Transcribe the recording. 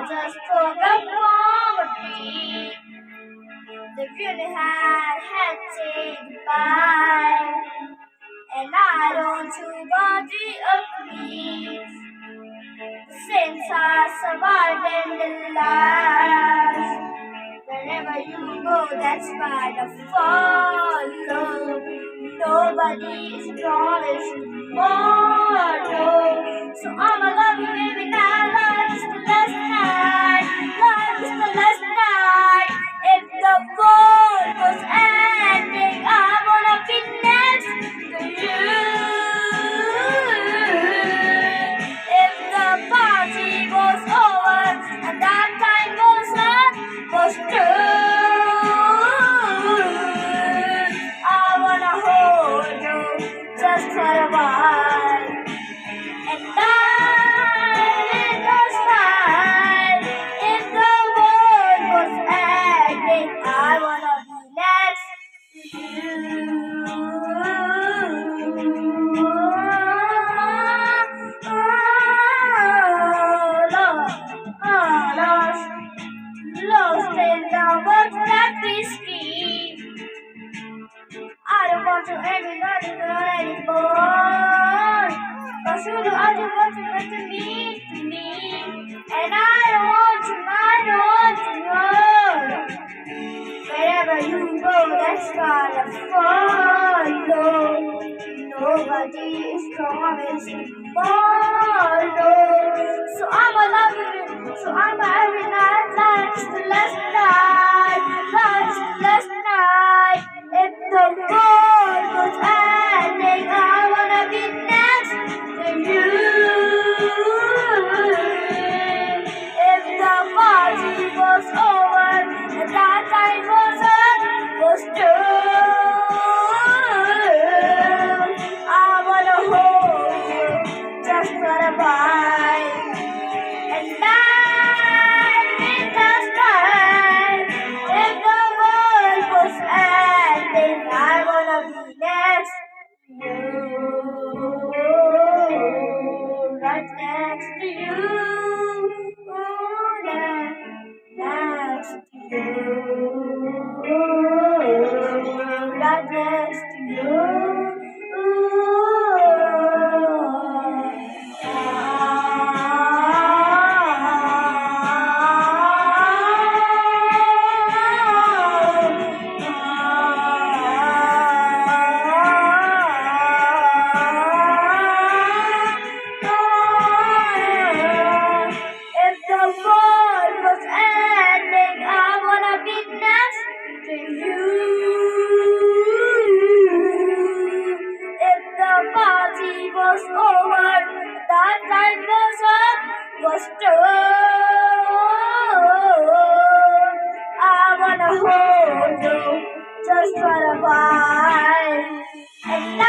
just spoke a poverty. The funeral had said goodbye, and I don't to body of me. Since I survived in the life, wherever you go, that's why I follow. Nobody is promised tomorrow, so I'ma love you, baby. Now love is the last night. Love is the last night. If the world was ending, I wanna be next to you. If the party was over and that time was true, I wanna hold you just for a while, and it was fine. If the world was ending, I wanna be next to you. Lost in the words that we speak. I don't want to anymore. Cause you do all you want to me. And I don't want to know. Wherever you go, that's gonna follow. Nobody is promised tomorrow. So I'ma love you. So I'ma every night. Life's the last night. Life's the last night. If the world was ending, I wanna be next to you. If the party was over and that time was true, I wanna hold you just for a while, and it was fine. If the world was ending, I wanna be next to you, right next to you, next to you, right next to you. If the world was ending, I wanna be next to you. If the party was over, that time was true, I wanna hold you just for a while, and